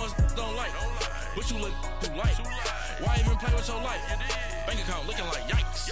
ones don't like. But you look too light. Why even play with your life? Bank account looking like yikes.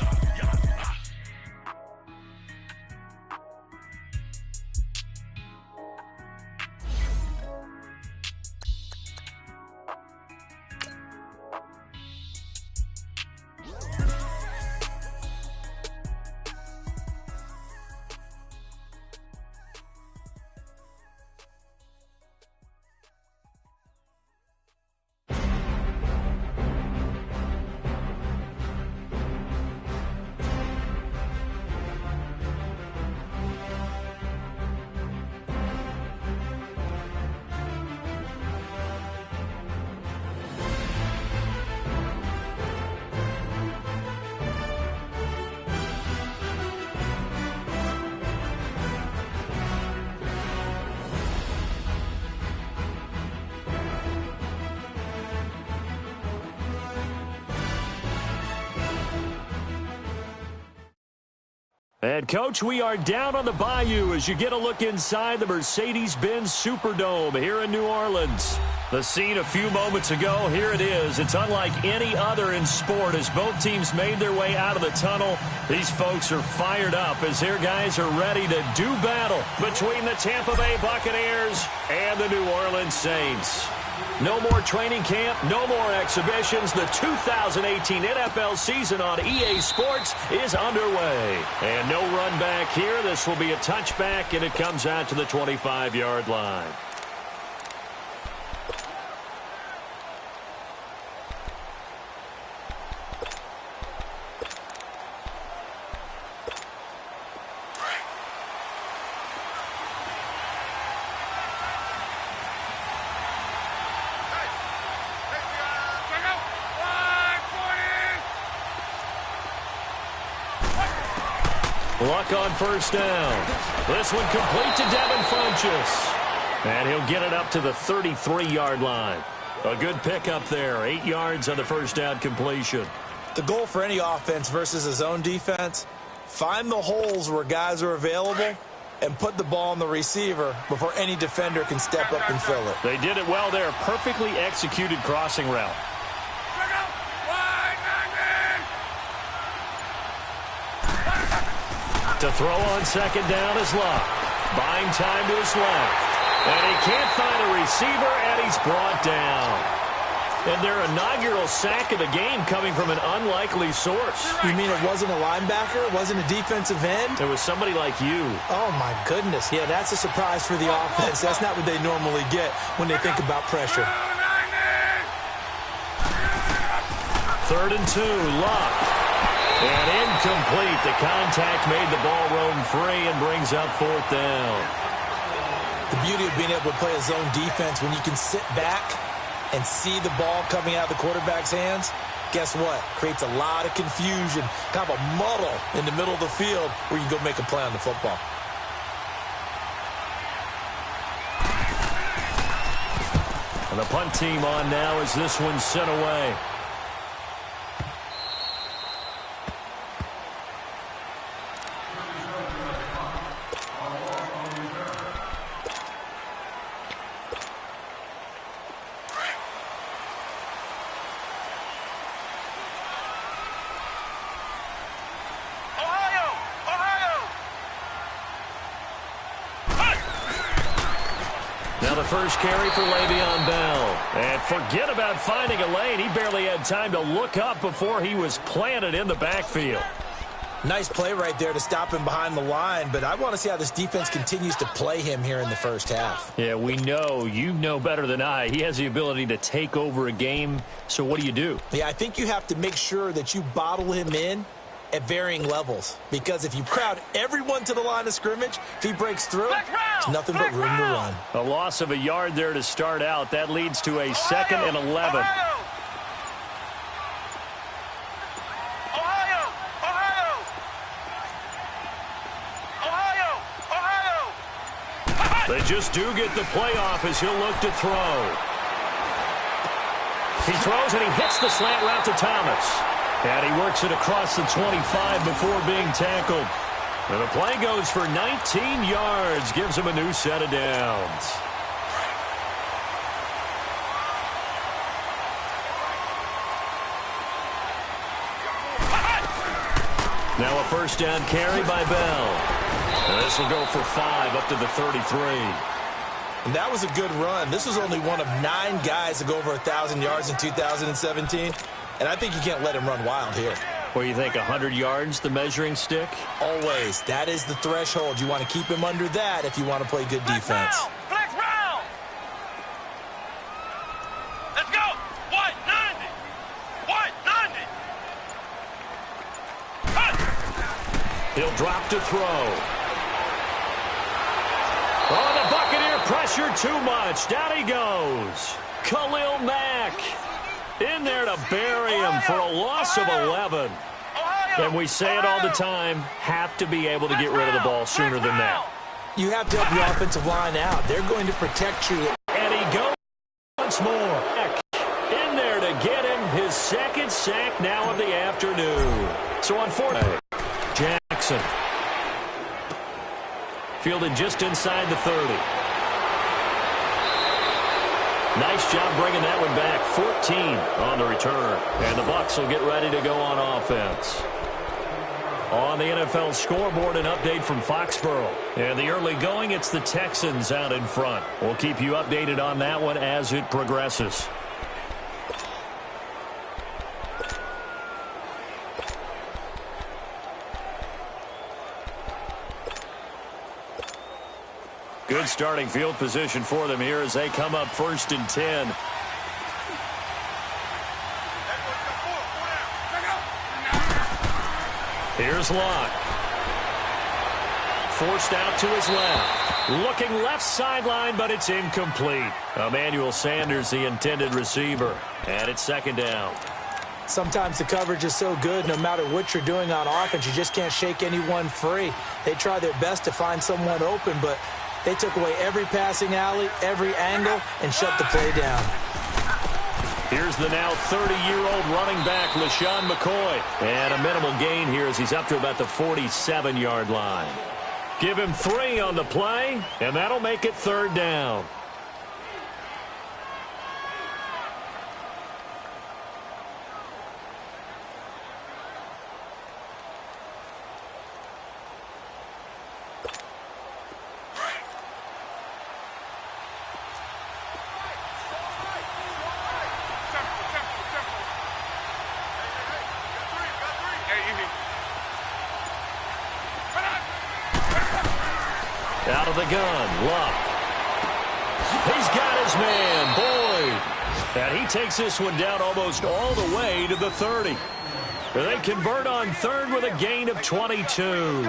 And, Coach, we are down on the Bayou as you get a look inside the Mercedes-Benz Superdome here in New Orleans. The scene a few moments ago, here it is. It's unlike any other in sport as both teams made their way out of the tunnel. These folks are fired up as their guys are ready to do battle between the Tampa Bay Buccaneers and the New Orleans Saints. No more training camp, no more exhibitions. The 2018 NFL season on EA Sports is underway. And no run back here. This will be a touchback, and it comes out to the 25-yard line. Luck on first down. This one complete to Devin Funchess. And he'll get it up to the 33-yard line. A good pickup there. 8 yards on the first down completion. The goal for any offense versus a zone defense, find the holes where guys are available and put the ball on the receiver before any defender can step up and fill it. They did it well there. Perfectly executed crossing route. To throw on second down is Luck. Buying time to his left. And he can't find a receiver, and he's brought down. And their inaugural sack of the game coming from an unlikely source. You mean it wasn't a linebacker? It wasn't a defensive end? It was somebody like you. Oh, my goodness. Yeah, that's a surprise for the offense. That's not what they normally get when they think about pressure. 3rd and 2, Luck. And incomplete. The contact made the ball roam free and brings up 4th down. The beauty of being able to play a zone defense when you can sit back and see the ball coming out of the quarterback's hands, guess what? Creates a lot of confusion, kind of a muddle in the middle of the field where you go make a play on the football. And the punt team on now as this one's sent away. First carry for Le'Veon Bell. And forget about finding a lane. He barely had time to look up before he was planted in the backfield. Nice play right there to stop him behind the line, but I want to see how this defense continues to play him here in the first half. Yeah, we know. You know better than I. He has the ability to take over a game, so what do? Yeah, I think you have to make sure that you bottle him in at varying levels, because if you crowd everyone to the line of scrimmage, if he breaks through, it's nothing but room to run. A loss of a yard there to start out. That leads to a 2nd and 11. They just do get the playoff as he'll look to throw. He throws and he hits the slant route to Thomas. And he works it across the 25 before being tackled. And the play goes for 19 yards, gives him a new set of downs. Now a first down carry by Bell. And this will go for 5 up to the 33. And that was a good run. This was only one of 9 guys to go over 1,000 yards in 2017. And I think you can't let him run wild here. What do you think, 100 yards, the measuring stick? Always. That is the threshold. You want to keep him under that if you want to play good defense. Flex round. Let's go. 190. 190. He'll drop to throw. Oh, the Buccaneer pressure too much. Down he goes. Khalil Mack in there to bury him for a loss of 11. And we say it all the time, have to be able to get rid of the ball sooner than that. You have to help your offensive line out. They're going to protect you. And he goes once more. Mack in there to get him his second sack now of the afternoon. So on 4th, Jackson fielded just inside the 30. Nice job bringing that one back. 14 on the return. And the Bucs will get ready to go on offense. On the NFL scoreboard, an update from Foxborough. And the early going, it's the Texans out in front. We'll keep you updated on that one as it progresses. Good starting field position for them here as they come up 1st and 10. Here's Locke. Forced out to his left. Looking left sideline, but it's incomplete. Emmanuel Sanders, the intended receiver. And it's 2nd down. Sometimes the coverage is so good, no matter what you're doing on offense, you just can't shake anyone free. They try their best to find someone open, but they took away every passing alley, every angle, and shut the play down. Here's the now 30-year-old running back, LaShawn McCoy. And a minimal gain here as he's up to about the 47-yard line. Give him 3 on the play, and that'll make it 3rd down. Out of the gun, Luck. He's got his man, Boyd. And he takes this one down almost all the way to the 30. They convert on 3rd with a gain of 22.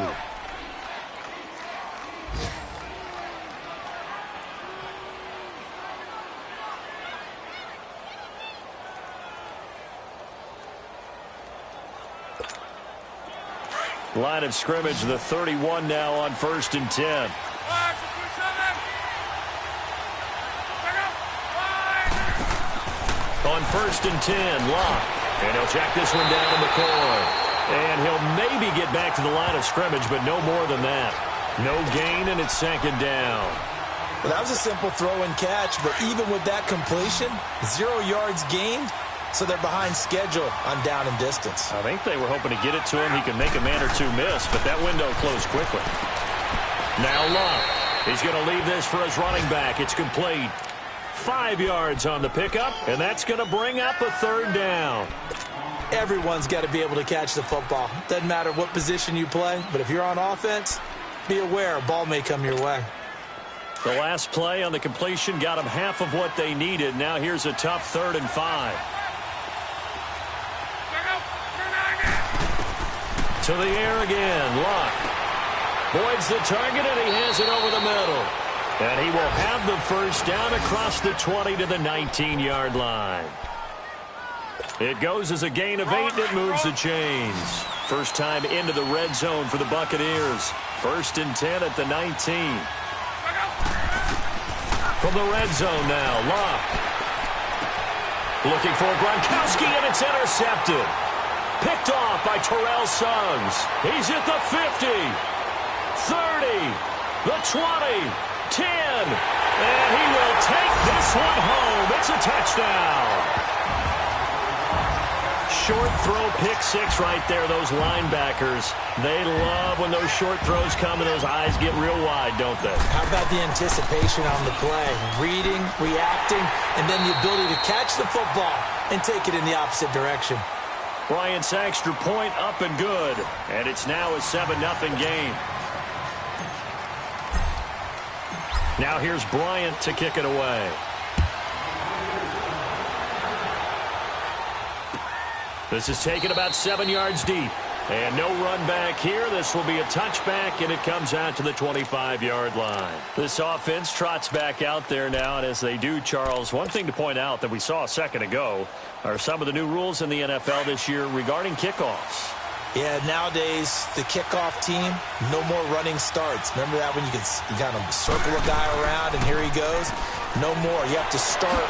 Line of scrimmage, the 31 now on 1st and 10. On 1st and 10, Locke. And he'll check this one down to McCoy. And he'll maybe get back to the line of scrimmage, but no more than that. No gain, and it's 2nd down. Well, that was a simple throw and catch, but even with that completion, 0 yards gained. So they're behind schedule on down and distance. I think they were hoping to get it to him. He can make a man or two miss, but that window closed quickly. Now Locke. He's going to leave this for his running back. It's complete. 5 yards on the pickup, and that's going to bring up a 3rd down. Everyone's got to be able to catch the football. Doesn't matter what position you play, but if you're on offense, be aware a ball may come your way. The last play on the completion got them half of what they needed. Now here's a tough 3rd and 5. To the air again, Locke. Boyd's the target, and he has it over the middle. And he will have the 1st down across the 20 to the 19-yard line. It goes as a gain of 8, and it moves the chains. First time into the red zone for the Buccaneers. 1st and 10 at the 19. From the red zone now, Locke. Looking for Gronkowski, and it's intercepted. Picked off by Terrell Suggs. He's at the 50, 30, the 20, 10. And he will take this one home. It's a touchdown. short throw pick six right there, those linebackers. They love when those short throws come and those eyes get real wide, don't they? How about the anticipation on the play? Reading, reacting, and then the ability to catch the football and take it in the opposite direction. Bryant's extra point up and good. And it's now a 7-0 game. Now here's Bryant to kick it away. This is taken about 7 yards deep. And no run back here. This will be a touchback, and it comes out to the 25-yard line. This offense trots back out there now, and as they do, Charles, one thing to point out that we saw a second ago are some of the new rules in the NFL this year regarding kickoffs. Yeah, nowadays, the kickoff team, no more running starts. Remember that when you kind of circle a guy around, and here he goes? No more. You have to start,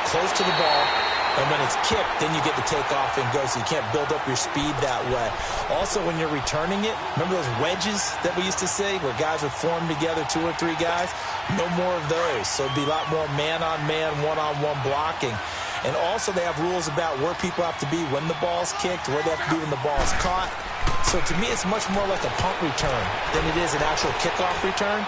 close to the ball. And when it's kicked, then you get to take off and go, so you can't build up your speed that way. Also, when you're returning it, remember those wedges that we used to say where guys would form together, 2 or 3 guys? No more of those. So it'd be a lot more man-on-man, one-on-one blocking. And also, they have rules about where people have to be when the ball's kicked, where they have to be when the ball's caught. So to me, it's much more like a punt return than it is an actual kickoff return.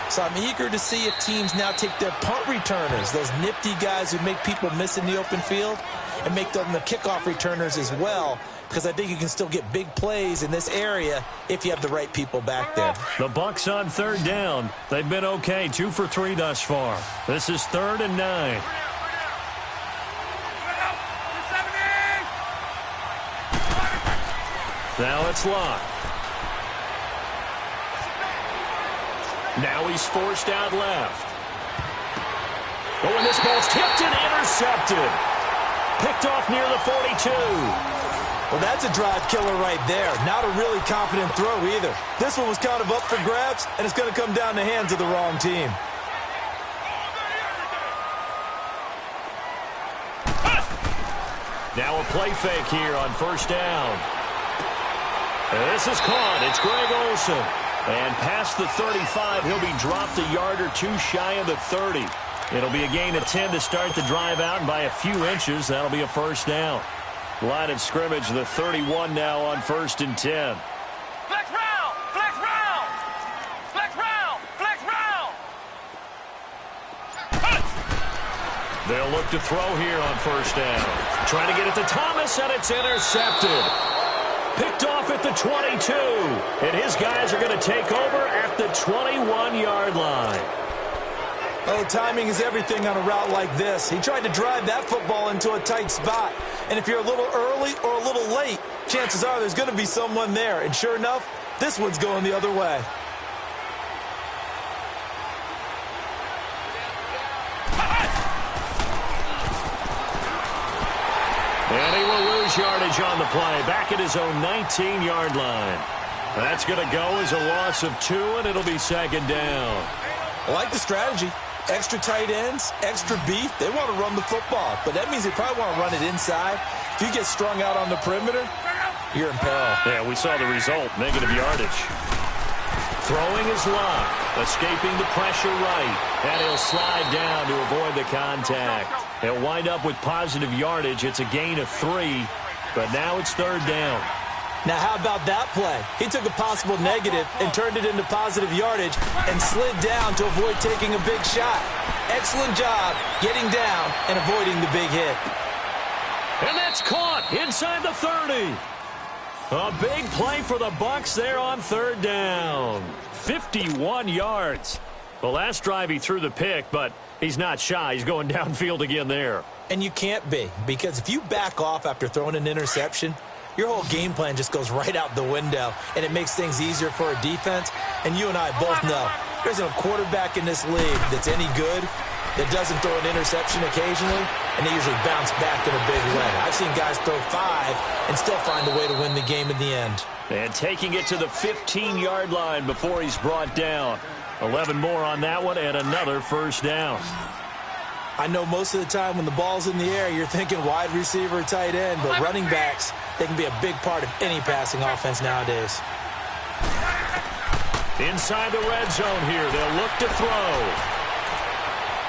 So I'm eager to see if teams now take their punt returners, those nifty guys who make people miss in the open field, and make them the kickoff returners as well, because I think you can still get big plays in this area if you have the right people back there. The Bucs on 3rd down. They've been okay, 2 for 3 thus far. This is 3rd and 9. Now it's locked. Now he's forced out left. Oh, and this ball's tipped and intercepted. Picked off near the 42. Well, that's a drive killer right there. Not a really confident throw either. This one was kind of up for grabs, and it's going to come down the hands of the wrong team. Now a play fake here on 1st down. This is caught. It's Greg Olsen. And past the 35, he'll be dropped a yard or 2 shy of the 30. It'll be a gain of 10 to start the drive out, and by a few inches, that'll be a 1st down. Line of scrimmage, the 31 now on 1st and 10. Flex round! Flex round! Flex round! Flex round! They'll look to throw here on 1st down. Trying to get it to Thomas, and it's intercepted. Picked off at the 22. And his guys are going to take over at the 21-yard line. Oh, timing is everything on a route like this. He tried to drive that football into a tight spot. And if you're a little early or a little late, chances are there's going to be someone there. And sure enough, this one's going the other way. And he will lose yardage on the play. Back at his own 19-yard line. That's going to go as a loss of 2, and it'll be 2nd down. I like the strategy. Extra tight ends, extra beef. They want to run the football, but that means they probably want to run it inside. If you get strung out on the perimeter, you're in peril. Yeah, we saw the result, negative yardage. Throwing is locked, escaping the pressure right, and he'll slide down to avoid the contact. He'll wind up with positive yardage. It's a gain of 3, but now it's 3rd down. Now, how about that play? He took a possible negative and turned it into positive yardage and slid down to avoid taking a big shot. Excellent job getting down and avoiding the big hit. And that's caught inside the 30. A big play for the Bucs there on 3rd down. 51 yards. The last drive he threw the pick, but he's not shy. He's going downfield again there. And you can't be, because if you back off after throwing an interception, your whole game plan just goes right out the window, and it makes things easier for a defense. And you and I both know there's a quarterback in this league that's any good that doesn't throw an interception occasionally, and they usually bounce back in a big way. I've seen guys throw 5 and still find a way to win the game in the end. And taking it to the 15-yard line before he's brought down. 11 more on that one, and another 1st down. I know most of the time when the ball's in the air, you're thinking wide receiver, tight end, but running backs, they can be a big part of any passing offense nowadays. Inside the red zone here, they'll look to throw.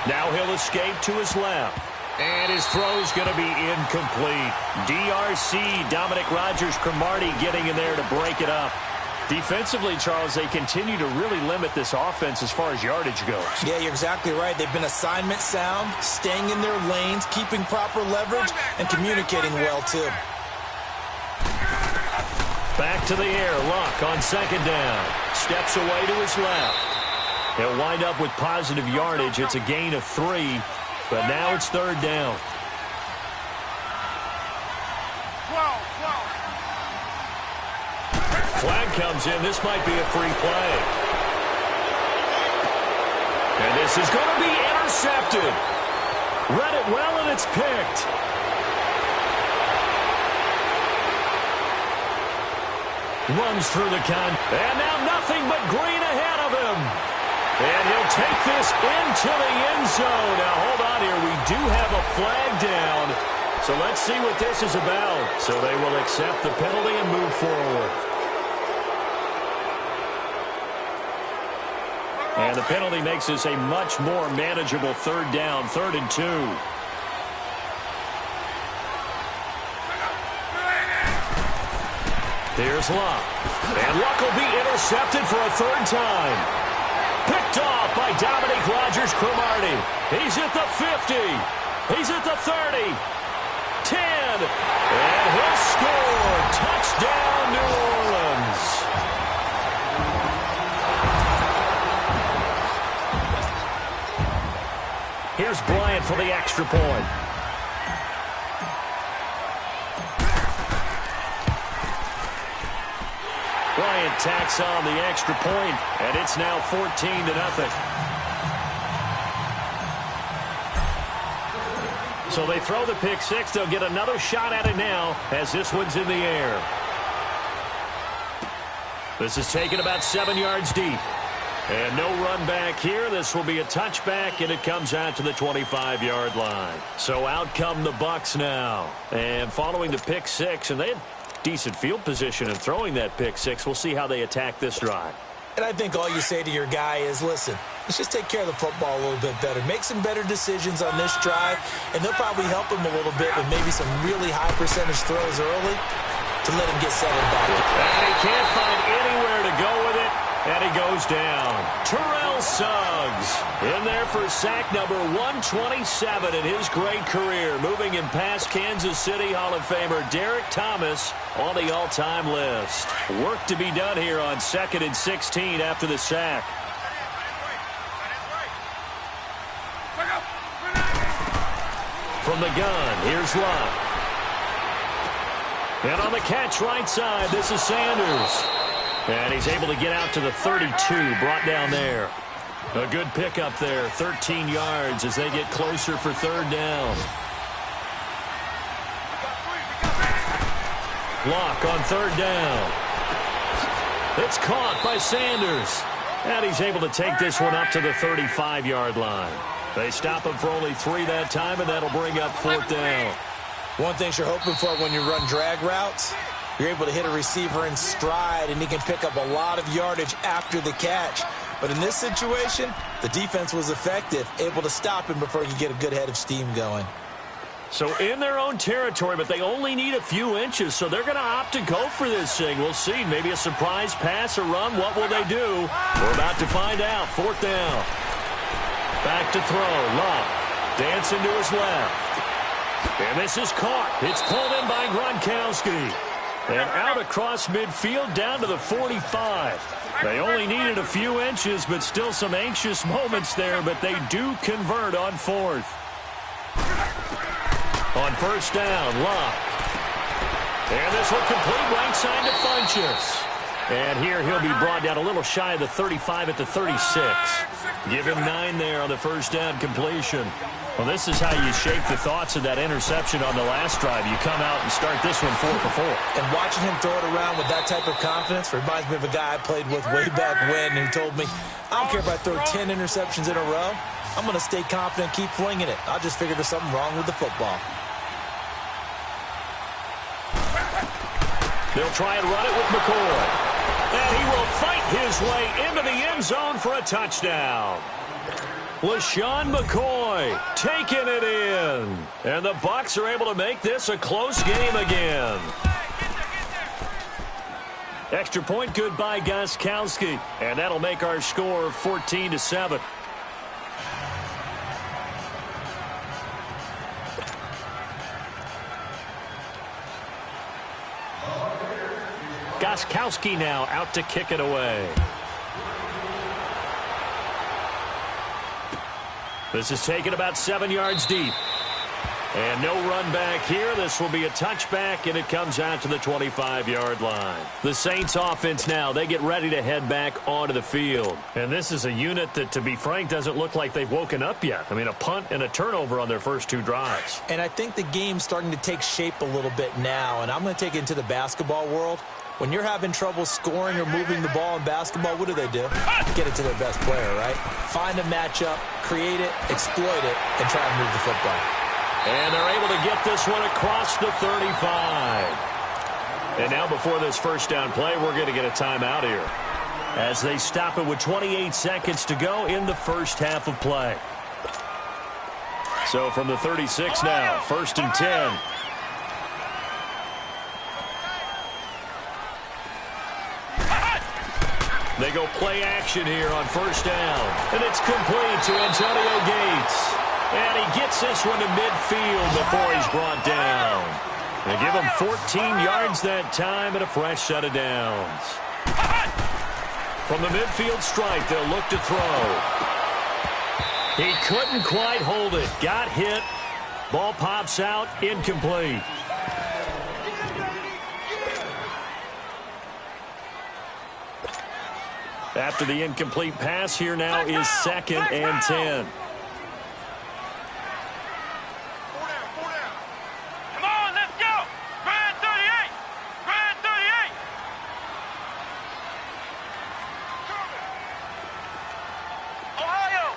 Now he'll escape to his left. And his throw's going to be incomplete. DRC, Dominic Rodgers-Cromartie getting in there to break it up. Defensively, Charles, they continue to really limit this offense as far as yardage goes. Yeah, you're exactly right. They've been assignment sound, staying in their lanes, keeping proper leverage, and communicating well, too. Back to the air. Luck on second down. Steps away to his left. He'll wind up with positive yardage. It's a gain of 3, but now it's third down. Flag comes in. This might be a free play. And this is going to be intercepted. Read it well, and it's picked. Runs through the and now nothing but green ahead of him. And he'll take this into the end zone. Now, hold on here. We do have a flag down. So let's see what this is about. So they will accept the penalty and move forward. And the penalty makes this a much more manageable third down, 3rd and 2. Here's Luck. And Luck will be intercepted for a 3rd time. Picked off by Dominic Rodgers-Cromartie. He's at the 50. He's at the 30. 10. And he'll score. Touchdown, New Orleans. Here's Bryant for the extra point. Bryant tacks on the extra point, and it's now 14-0. So they throw the pick six. They'll get another shot at it now as this one's in the air. This is taken about 7 yards deep. And no run back here. This will be a touchback, and it comes out to the 25-yard line. So out come the Bucs now. And following the pick six, and they had decent field position in throwing that pick six. We'll see how they attack this drive. And I think all you say to your guy is, listen, let's just take care of the football a little bit better. Make some better decisions on this drive, and they'll probably help him a little bit with maybe some really high percentage throws early to let him get settled back. And he can't find anywhere to go with it, and he goes down. Terrell Suggs in there for sack number 127 in his great career, moving him past Kansas City Hall of Famer Derek Thomas on the all-time list. Work to be done here on 2nd and 16 after the sack. From the gun, here's Luck. And on the catch right side, this is Sanders. And he's able to get out to the 32, brought down there. A good pickup there, 13 yards as they get closer for third down. Luck on third down. It's caught by Sanders. And he's able to take this one up to the 35-yard line. They stop him for only 3 that time, and that'll bring up fourth down. One thing you're hoping for when you run drag routes, you're able to hit a receiver in stride, and he can pick up a lot of yardage after the catch. But in this situation, the defense was effective, able to stop him before he could get a good head of steam going. So in their own territory, but they only need a few inches, so they're going to opt to go for this thing. We'll see. Maybe a surprise pass or run. What will they do? We're about to find out. Fourth down. Back to throw. Luck dancing to his left. And this is caught. It's pulled in by Gronkowski. And out across midfield down to the 45. They only needed a few inches, but still some anxious moments there, but they do convert on fourth. On first down, Luck. And this will complete right side to Funchess. And here he'll be brought down a little shy of the 35 at the 36. Give him 9 there on the first down completion. Well, this is how you shape the thoughts of that interception on the last drive. You come out and start this one 4 for 4. And watching him throw it around with that type of confidence reminds me of a guy I played with way back when who told me, I don't care if I throw 10 interceptions in a row. I'm going to stay confident, keep flinging it. I just figured there's something wrong with the football. They'll try and run it with McCoy. And he will fight his way into the end zone for a touchdown. LaShawn McCoy Roy taking it in. And the Bucs are able to make this a close game again. Extra point good by Gostkowski. And that'll make our score 14-7. Gostkowski now out to kick it away. This is taken about 7 yards deep. And no run back here. This will be a touchback, and it comes out to the 25-yard line. The Saints offense now, they get ready to head back onto the field. And this is a unit that, to be frank, doesn't look like they've woken up yet. I mean, a punt and a turnover on their first 2 drives. And I think the game's starting to take shape a little bit now, and I'm going to take it into the basketball world. When you're having trouble scoring or moving the ball in basketball, what do? Get it to their best player, right? Find a matchup, create it, exploit it, and try to move the football. And they're able to get this one across the 35. And now before this first down play, we're going to get a timeout here, as they stop it with 28 seconds to go in the first half of play. So from the 36 now, 1st and 10. They go play action here on first down. And it's complete to Antonio Gates. And he gets this one to midfield before he's brought down. They give him 14 yards that time and a fresh set of downs. From the midfield strike, they'll look to throw. He couldn't quite hold it. Got hit. Ball pops out. Incomplete. After the incomplete pass, here now is 2nd and 10. Come on, let's go. Grand 38. Grand 38. Ohio.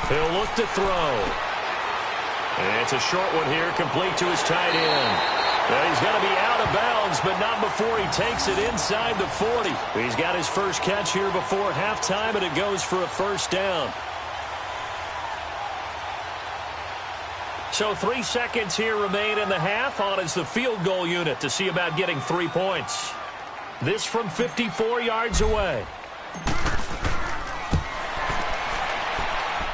He'll look to throw. And it's a short one here, complete to his tight end. Well, he's going to be out of bounds, but not before he takes it inside the 40. He's got his first catch here before halftime, and it goes for a first down. So 3 seconds here remain in the half. On is the field goal unit to see about getting 3 points. This from 54 yards away.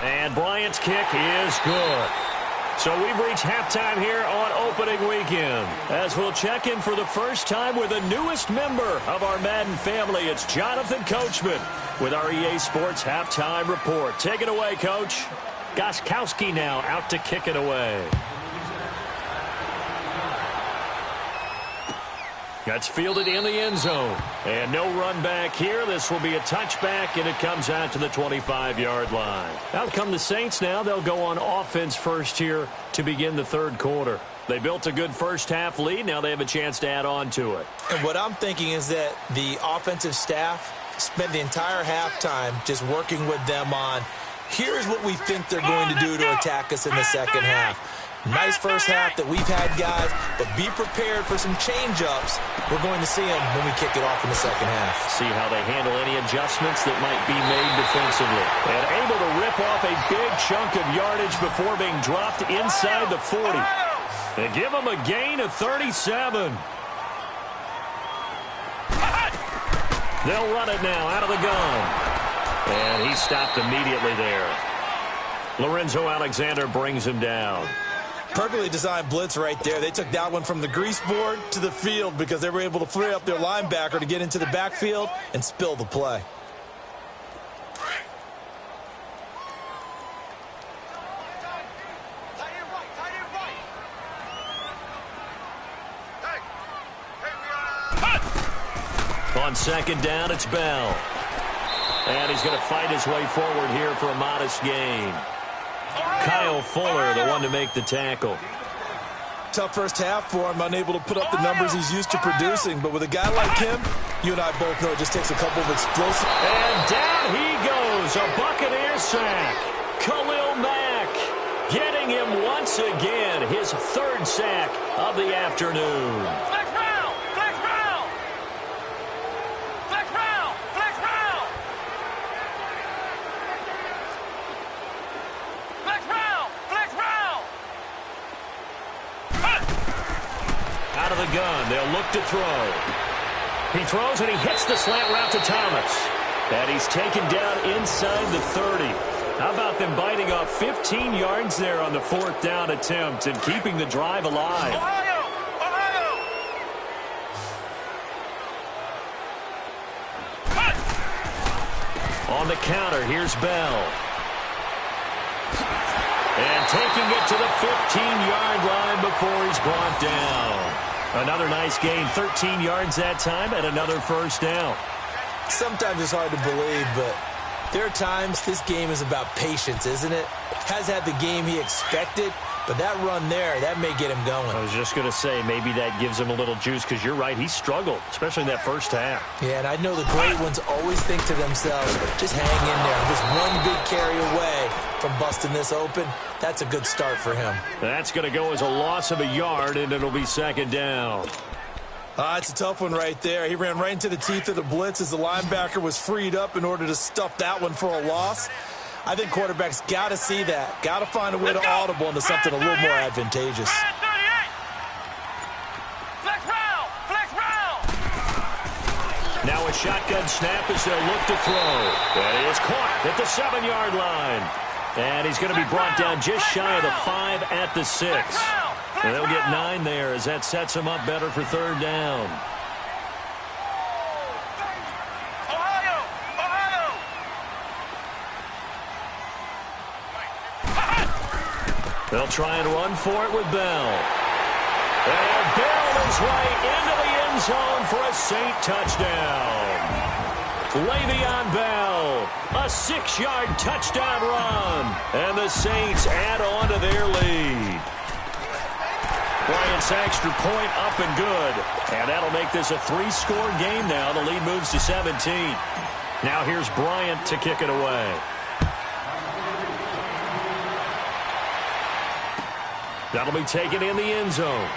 And Bryant's kick is good. So we've reached halftime here on opening weekend, as we'll check in for the first time with the newest member of our Madden family. It's Jonathan Coachman with our EA Sports Halftime Report. Take it away, Coach. Gostkowski now out to kick it away. That's fielded in the end zone. And no run back here. This will be a touchback, and it comes out to the 25-yard line. Out come the Saints now. They'll go on offense first here to begin the third quarter. They built a good first half lead. Now they have a chance to add on to it. And what I'm thinking is that the offensive staff spent the entire halftime just working with them on, here's what we think they're going to do to attack us in the second half. Nice first half that we've had, guys, but be prepared for some change-ups. We're going to see them when we kick it off in the second half. See how they handle any adjustments that might be made defensively. And able to rip off a big chunk of yardage before being dropped inside the 40. They give them a gain of 37. They'll run it now out of the gun. And he stopped immediately there. Lorenzo Alexander brings him down. Perfectly designed blitz right there. They took that one from the grease board to the field because they were able to free up their linebacker to get into the backfield and spill the play. On second down, it's Bell. And he's going to fight his way forward here for a modest gain. Kyle Fuller, the one to make the tackle. Tough first half for him, unable to put up the numbers he's used to producing. But with a guy like him, you and I both know it just takes a couple of explosive. And down he goes, a Buccaneer sack. Khalil Mack getting him once again, his third sack of the afternoon. Flex round! Flex round! Flex round! Flex round! of the gun. They'll look to throw. He throws, and he hits the slant route to Thomas. And he's taken down inside the 30. How about them biting off 15 yards there on the 4th down attempt and keeping the drive alive? Ohio! Ohio! On the counter, here's Bell. And taking it to the 15-yard line before he's brought down. Another nice gain, 13 yards that time, and another first down. Sometimes it's hard to believe, but there are times this game is about patience, isn't it? Has had the game he expected, but that run there, that may get him going. I was just going to say, maybe that gives him a little juice, because you're right, he struggled, especially in that first half. Yeah, and I know the great ones always think to themselves, just hang in there. Just one big carry away from busting this open. That's a good start for him. That's going to go as a loss of a yard, and it'll be second down. It's a tough one right there. He ran right into the teeth of the blitz as the linebacker was freed up in order to stuff that one for a loss. I think quarterbacks got to see that. Got to find a way to audible into something a little more advantageous. Flex round! Flex round! Now a shotgun snap as they'll look to throw. And he is caught at the 7-yard line. And he's going to be brought down just shy of the 5 at the 6. And they'll get 9 there as that sets him up better for third down. Ohio! Ohio! They'll try and run for it with Bell. And Bell is right into the end zone for a Saint touchdown. Le'Veon Bell, a 6-yard touchdown run. And the Saints add on to their lead. Bryant's extra point up and good. And that'll make this a 3-score game now. The lead moves to 17. Now here's Bryant to kick it away. That'll be taken in the end zone.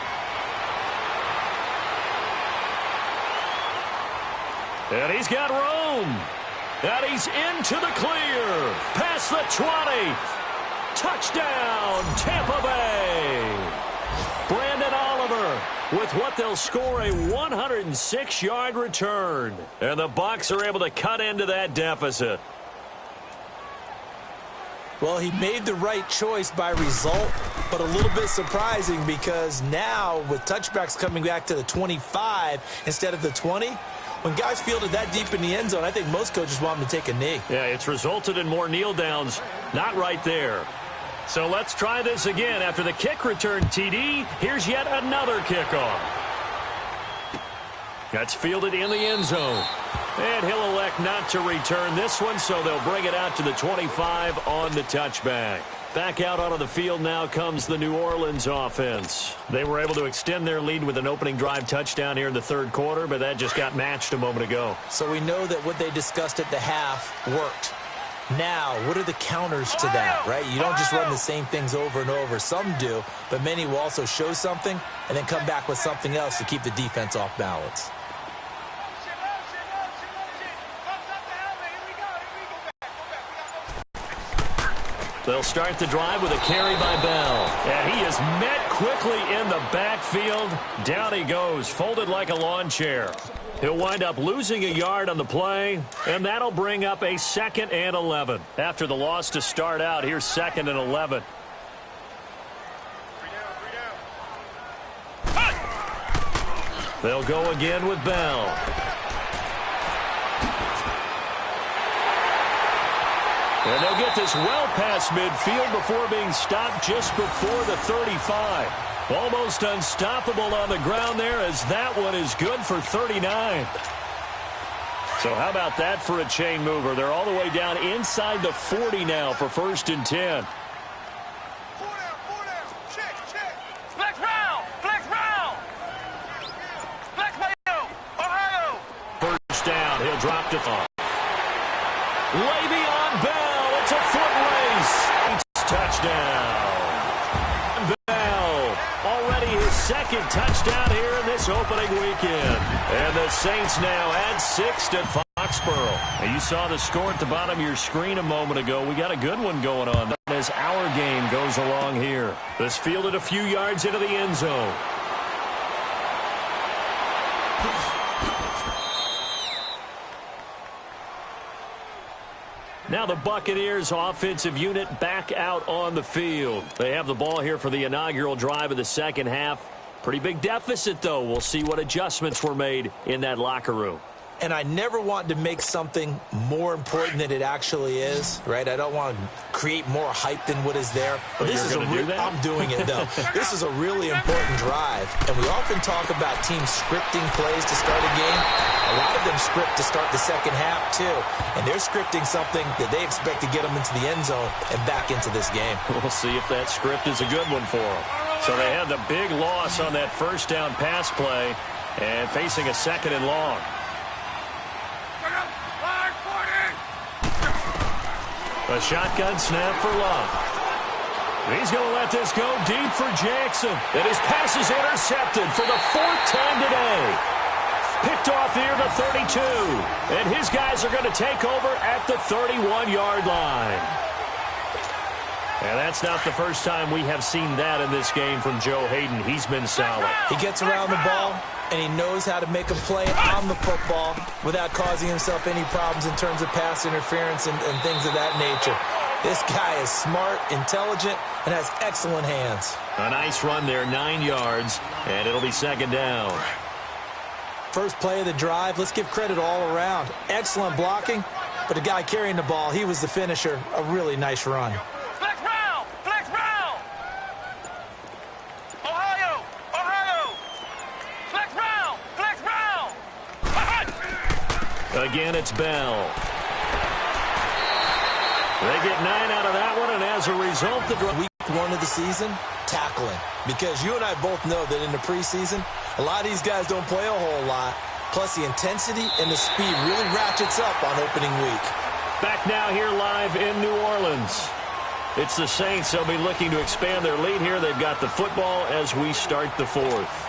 And he's got room. And he's into the clear. Past the 20. Touchdown, Tampa Bay. Brandon Oliver with what they'll score a 106-yard return. And the Bucs are able to cut into that deficit. Well, he made the right choice by result, but a little bit surprising because now with touchbacks coming back to the 25 instead of the 20, when guys fielded that deep in the end zone, I think most coaches want them to take a knee. Yeah, it's resulted in more kneel downs. Not right there. So let's try this again. After the kick return TD, here's yet another kickoff. That's fielded in the end zone. And he'll elect not to return this one, so they'll bring it out to the 25 on the touchback. Back out onto the field now comes the New Orleans offense. They were able to extend their lead with an opening drive touchdown here in the third quarter, but that just got matched a moment ago. So we know that what they discussed at the half worked. Now, what are the counters to that, right? You don't just run the same things over and over. Some do, but many will also show something and then come back with something else to keep the defense off balance. They'll start the drive with a carry by Bell. And he is met quickly in the backfield. Down he goes, folded like a lawn chair. He'll wind up losing a yard on the play, and that'll bring up a 2nd and 11. After the loss to start out, here's 2nd and 11. They'll go again with Bell. And they'll get this well past midfield before being stopped just before the 35. Almost unstoppable on the ground there as that one is good for 39. So how about that for a chain mover? They're all the way down inside the 40 now for 1st and 10. Check. Flex round! Flex round! Flex Ohio! First down, he'll drop to thought. Le'Veon Bell, it's a foot race. Touchdown. Bell, already his 2nd touchdown here in this opening weekend. And the Saints now add 6 to Foxborough. Now you saw the score at the bottom of your screen a moment ago. We got a good one going on as our game goes along here. This fielded a few yards into the end zone. Now the Buccaneers offensive unit back out on the field. They have the ball here for the inaugural drive of the second half. Pretty big deficit, though. We'll see what adjustments were made in that locker room. And I never want to make something more important than it actually is, right? I don't want to create more hype than what is there. But this is I'm doing it, though. This is a really important drive. And we often talk about teams scripting plays to start a game. A lot of them script to start the second half, too. And they're scripting something that they expect to get them into the end zone and back into this game. We'll see if that script is a good one for them. So they had the big loss on that first down pass play and facing a second and long. A shotgun snap for Love. He's going to let this go deep for Jackson. And his pass is intercepted for the fourth time today. Picked off near the 32. And his guys are going to take over at the 31-yard line. And that's not the first time we have seen that in this game from Joe Hayden. He's been solid. He gets around the ball, and he knows how to make a play on the football without causing himself any problems in terms of pass interference and things of that nature. This guy is smart, intelligent, and has excellent hands. A nice run there, 9 yards, and it'll be second down. First play of the drive, let's give credit all around. Excellent blocking, but the guy carrying the ball, he was the finisher. A really nice run. Again, it's Bell. They get 9 out of that one, and as a result, week 1 of the season, tackling. Because you and I both know that in the preseason, a lot of these guys don't play a whole lot. Plus, the intensity and the speed really ratchets up on opening week. Back now here live in New Orleans. It's the Saints. They'll be looking to expand their lead here. They've got the football as we start the fourth.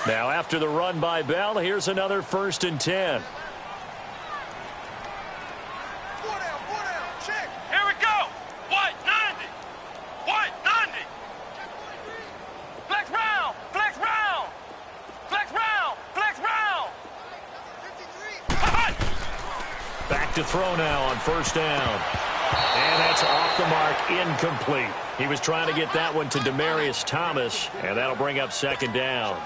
Now, after the run by Bell, here's another 1st and 10. Check. Here we go. White 90. White 90. Flex round. Flex round. Flex round. Flex round. Back to throw now on 1st down. And that's off the mark, incomplete. He was trying to get that one to Demaryius Thomas, and that'll bring up 2nd down.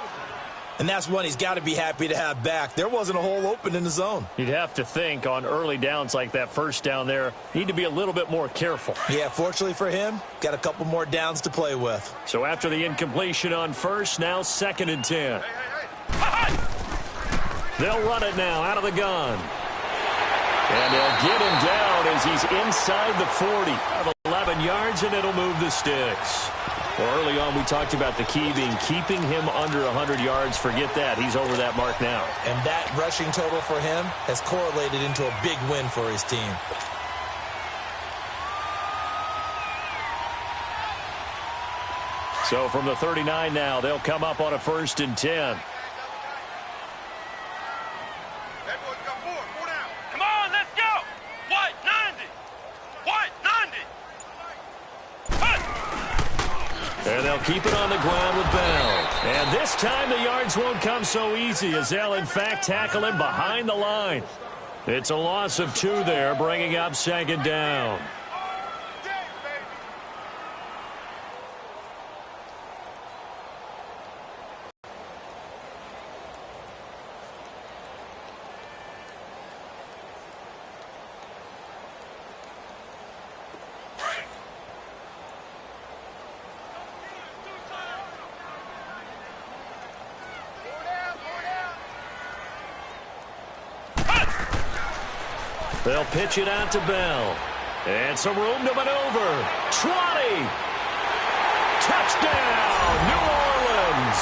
And that's one he's got to be happy to have back. There wasn't a hole open in the zone. You'd have to think on early downs like that 1st down there, need to be a little bit more careful. Yeah, fortunately for him, got a couple more downs to play with. So after the incompletion on 1st, now 2nd and 10. They'll run it now out of the gun. And they'll get him down as he's inside the 40 of 11 yards, and it'll move the sticks. Well, early on, we talked about the key being keeping him under 100 yards. Forget that. He's over that mark now. And that rushing total for him has correlated into a big win for his team. So from the 39 now, they'll come up on a 1st and 10. Come on, let's go. White 90. White 90. And they'll keep it on the ground with Bell. And this time the yards won't come so easy as they'll, in fact, tackle him behind the line. It's a loss of 2 there, bringing up 2nd down. They'll pitch it out to Bell. And some room to maneuver. 20. Touchdown, New Orleans.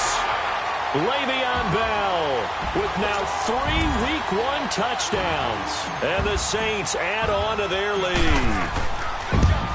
Le'Veon Bell with now 3 Week 1 touchdowns. And the Saints add on to their lead.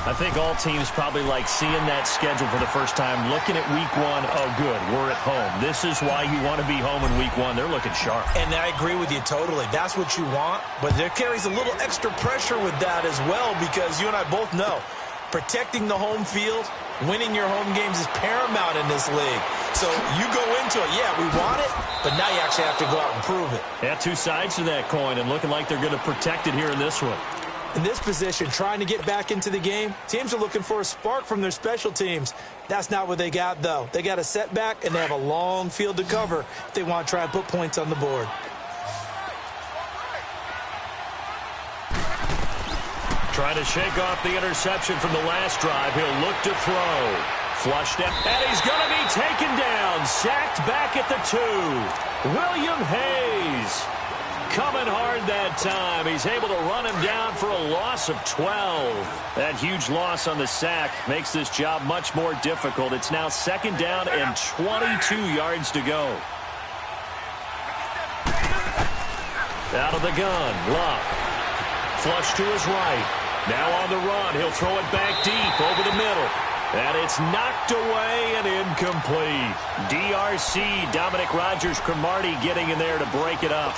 I think all teams probably like seeing that schedule for the first time, looking at week one. Oh, good, we're at home. This is why you want to be home in week one. They're looking sharp. And I agree with you totally. That's what you want, but there carries a little extra pressure with that as well, because you and I both know protecting the home field, winning your home games is paramount in this league. So you go into it, yeah, we want it, but now you actually have to go out and prove it. Yeah, two sides to that coin, and looking like they're going to protect it here in this one. In this position, trying to get back into the game, teams are looking for a spark from their special teams. That's not what they got, though. They got a setback, and they have a long field to cover if they want to try and put points on the board. Trying to shake off the interception from the last drive. He'll look to throw. Flushed out, and he's going to be taken down. Sacked back at the 2. William Hayes coming hard that time. He's able to run him down for a loss of 12. That huge loss on the sack makes this job much more difficult. It's now 2nd down and 22 yards to go. Out of the gun, Luck. Flush to his right. Now on the run, he'll throw it back deep over the middle. And it's knocked away and incomplete. DRC, Dominic Rodgers-Cromartie getting in there to break it up.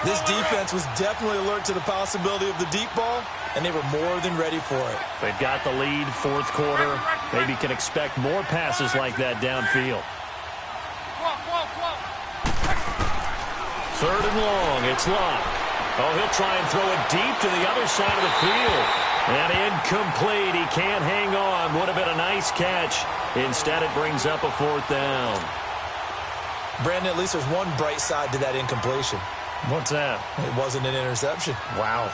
This defense was definitely alert to the possibility of the deep ball, and they were more than ready for it. They've got the lead, 4th quarter. Maybe can expect more passes like that downfield. 3rd and long, it's Luck. Oh, he'll try and throw it deep to the other side of the field. And incomplete. He can't hang on. Would have been a nice catch. Instead, it brings up a 4th down. Brandon, at least there's one bright side to that incompletion. What's that? It wasn't an interception. Wow.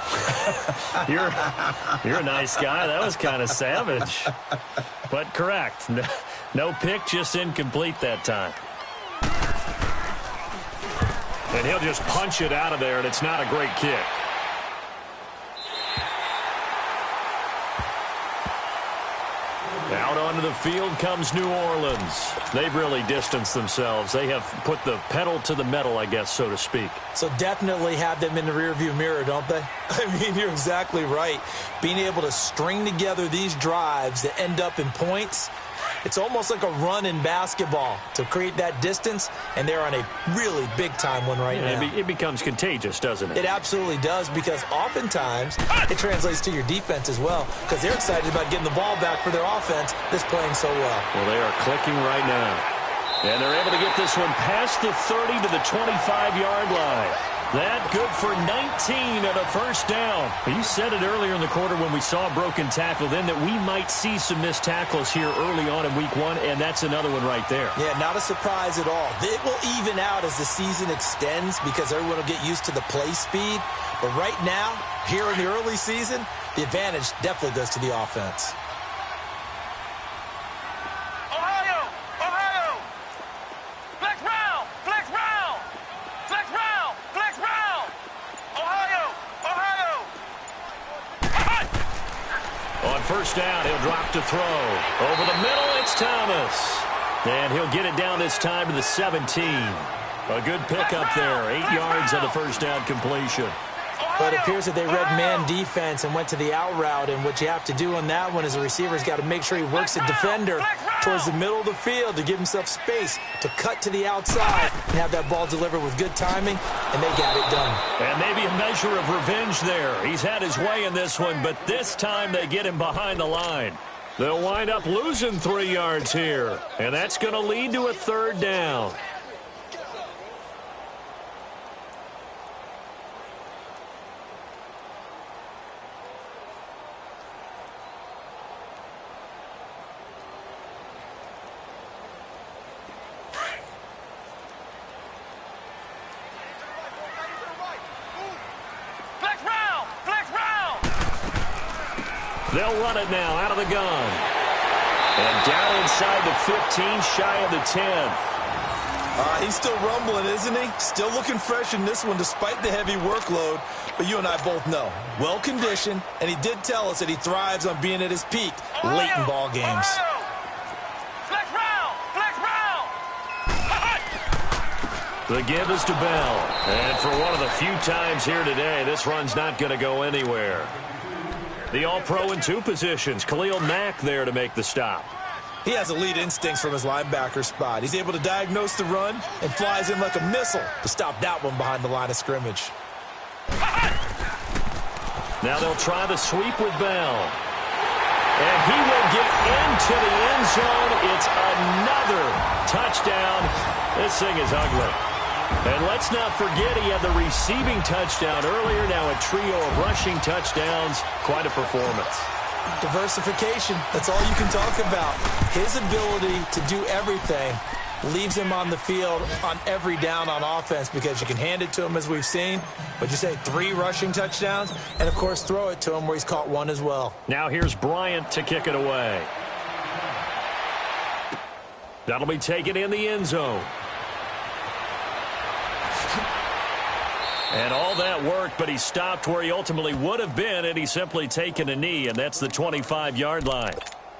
You're a nice guy. That was kind of savage. But correct. No pick, just incomplete that time. And he'll just punch it out of there, and it's not a great kick. Out onto the field comes New Orleans. They've really distanced themselves. They have put the pedal to the metal, I guess, so to speak. So definitely have them in the rearview mirror, don't they? I mean, you're exactly right. Being able to string together these drives that end up in points, it's almost like a run in basketball to create that distance, and they're on a really big-time one right now. It becomes contagious, doesn't it? It absolutely does, because oftentimes it translates to your defense as well, because they're excited about getting the ball back for their offense that's playing so well. Well, they are clicking right now. And they're able to get this one past the 30 to the 25-yard line. That good for 19 and a 1st down. You said it earlier in the quarter when we saw a broken tackle then that we might see some missed tackles here early on in week 1, and that's another one right there. Yeah, not a surprise at all. It will even out as the season extends because everyone will get used to the play speed. But right now, here in the early season, the advantage definitely goes to the offense. On 1st down, he'll drop to throw. Over the middle, it's Thomas. And he'll get it down this time to the 17. A good pickup there. 8 yards on the 1st down completion. But it appears that they read man defense and went to the out route. And what you have to do on that one is the receiver's got to make sure he works the defender towards the middle of the field to give himself space to cut to the outside and have that ball delivered with good timing, and they got it done. And maybe a measure of revenge there. He's had his way in this one, but this time they get him behind the line. They'll wind up losing 3 yards here, and that's going to lead to a 3rd down. They'll run it now out of the gun. And down inside the 15, shy of the 10. He's still rumbling, isn't he? Still looking fresh in this one despite the heavy workload. But you and I both know, well-conditioned, and he did tell us that he thrives on being at his peak late in ball games. The give is to Bell. And for one of the few times here today, this run's not going to go anywhere. The All-Pro in 2 positions. Khalil Mack there to make the stop. He has elite instincts from his linebacker spot. He's able to diagnose the run and flies in like a missile to stop that one behind the line of scrimmage. Now they'll try the sweep with Bell. And he will get into the end zone. It's another touchdown. This thing is ugly. And let's not forget he had the receiving touchdown earlier. Now a trio of rushing touchdowns. Quite a performance. Diversification, that's all you can talk about. His ability to do everything leaves him on the field on every down on offense because you can hand it to him as we've seen. But you say 3 rushing touchdowns and, of course, throw it to him where he's caught 1 as well. Now here's Bryant to kick it away. That'll be taken in the end zone. And all that worked, but he stopped where he ultimately would have been, and he's simply taken a knee, and that's the 25-yard line.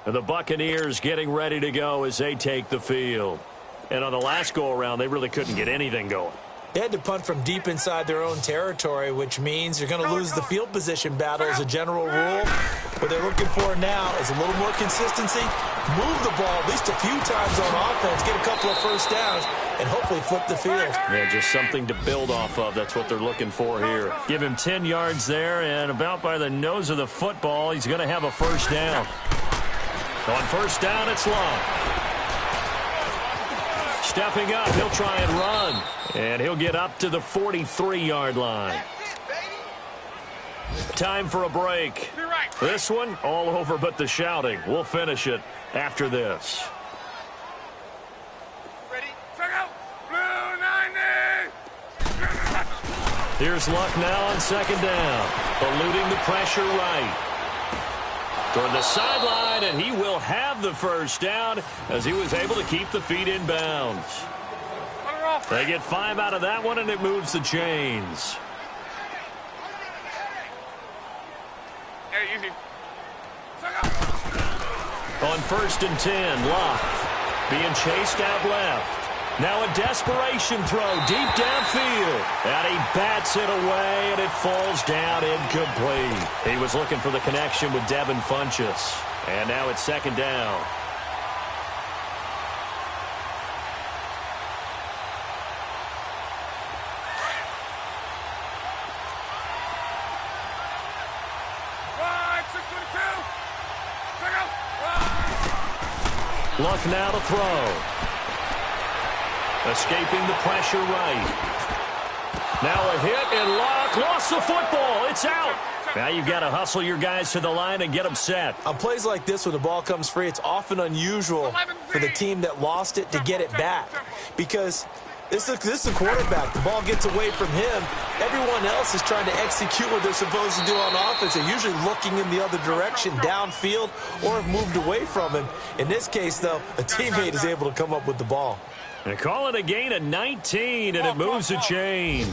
And the Buccaneers getting ready to go as they take the field. And on the last go-around, they really couldn't get anything going. They had to punt from deep inside their own territory, which means you're going to lose the field position battle as a general rule. What they're looking for now is a little more consistency, move the ball at least a few times on offense, get a couple of first downs, and hopefully flip the field. Yeah, just something to build off of. That's what they're looking for here. Give him 10 yards there, and about by the nose of the football, he's going to have a first down. On first down, it's Long. Stepping up, he'll try and run. And he'll get up to the 43-yard line. Time for a break. This one, all over but the shouting. We'll finish it after this. Ready? Check out. Blue 90. Here's Luck now on second down. Eluding the pressure right. Toward the sideline, and he will have the first down as he was able to keep the feet in bounds. They get 5 out of that one, and it moves the chains. On first and 10, Luck being chased out left. Now a desperation throw deep downfield. And he bats it away, and it falls down incomplete. He was looking for the connection with Devin Funchess. And now it's second down. Luck now to throw. Escaping the pressure right. Now a hit, and Luck lost the football. It's out. Now you've got to hustle your guys to the line and get them set. On plays like this, when the ball comes free, it's often unusual for the team that lost it to get it back. Because this is the quarterback. The ball gets away from him. Everyone else is trying to execute what they're supposed to do on offense. They're usually looking in the other direction, downfield, or have moved away from him. In this case, though, a teammate is able to come up with the ball. They call it a gain of 19, and it moves the chains.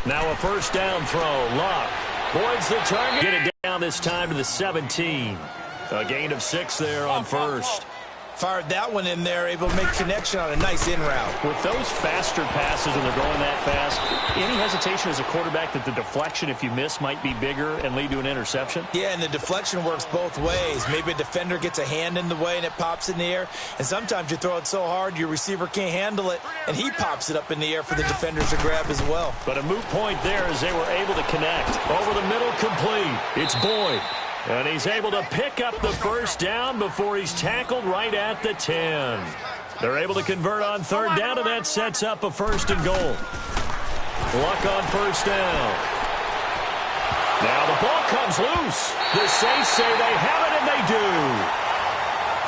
Now a first down throw. Luck voids the target. Get it down this time to the 17. A gain of 6 there on first. Fired that one in there, able to make connection on a nice in route. With those faster passes and they're going that fast, any hesitation as a quarterback that the deflection, if you miss, might be bigger and lead to an interception? Yeah, and the deflection works both ways. Maybe a defender gets a hand in the way and it pops in the air. And sometimes you throw it so hard your receiver can't handle it, and he pops it up in the air for the defenders to grab as well. But a moot point there as they were able to connect. Over the middle, complete. It's Boyd. And he's able to pick up the first down before he's tackled right at the 10. They're able to convert on third down, and that sets up a first and goal. Luck on first down. Now the ball comes loose. The Saints say they have it, and they do.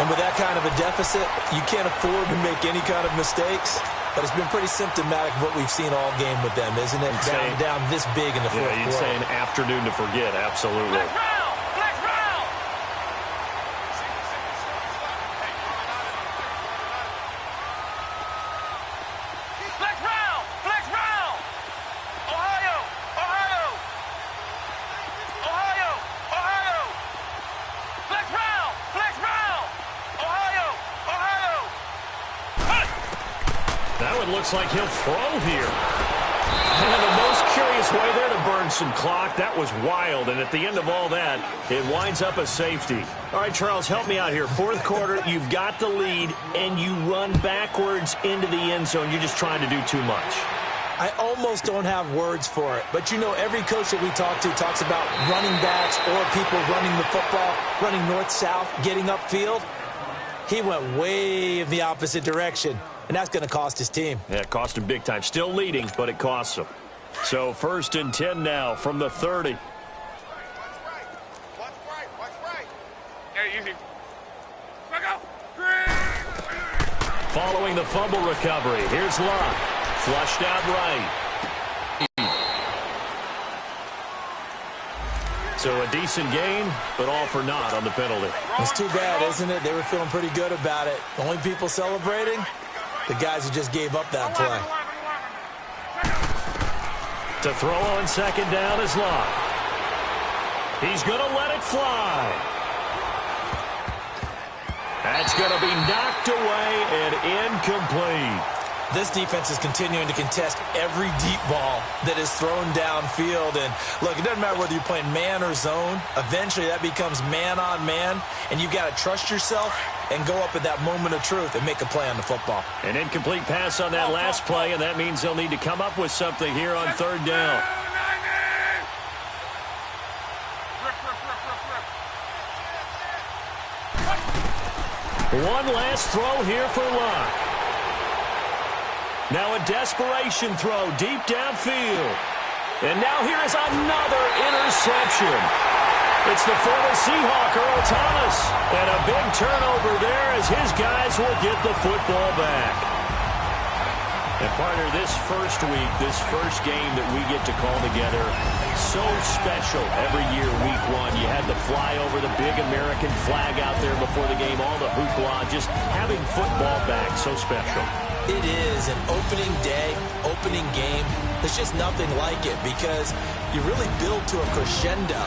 And with that kind of a deficit, you can't afford to make any kind of mistakes. But it's been pretty symptomatic of what we've seen all game with them, isn't it? Down this big in the fourth quarter. You'd say an afternoon to forget, absolutely. Looks like he'll throw here. And the most curious his way there to burn some clock. That was wild, and at the end of all that, it winds up a safety. All right, Charles, help me out here. Fourth quarter, you've got the lead, and you run backwards into the end zone. You're just trying to do too much. I almost don't have words for it, but you know every coach that we talk to talks about running backs or people running the football, running north-south, getting upfield. He went way in the opposite direction, and that's going to cost his team. Yeah, it cost him big time. Still leading, but it costs him. So 1st and 10 now from the 30. Watch right. Hey, easy. Back out. Following the fumble recovery, here's Locke. Flushed out right. So a decent gain, but all for naught on the penalty. It's too bad, isn't it? They were feeling pretty good about it. The only people celebrating, the guys who just gave up that play. To throw on 2nd down is Locke. He's going to let it fly. That's going to be knocked away and incomplete. This defense is continuing to contest every deep ball that is thrown downfield. And, look, it doesn't matter whether you're playing man or zone. Eventually, that becomes man-on-man, and you've got to trust yourself and go up at that moment of truth and make a play on the football. An incomplete pass on that last play, and that means they'll need to come up with something here on 3rd down. One last throw here for Locke. Now a desperation throw deep downfield. And now here is another interception. It's the former Seahawk, Earl Thomas. And a big turnover there as his guys will get the football back. And partner, this first week, this first game that we get to call together, so special every year, week 1. You had the fly over the big American flag out there before the game, all the hoopla, just having football back, so special. It is an opening day, opening game. There's just nothing like it because you really build to a crescendo.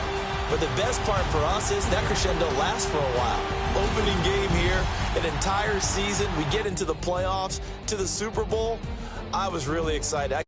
But the best part for us is that crescendo lasts for a while. Opening game here, an entire season. We get into the playoffs, to the Super Bowl. I was really excited.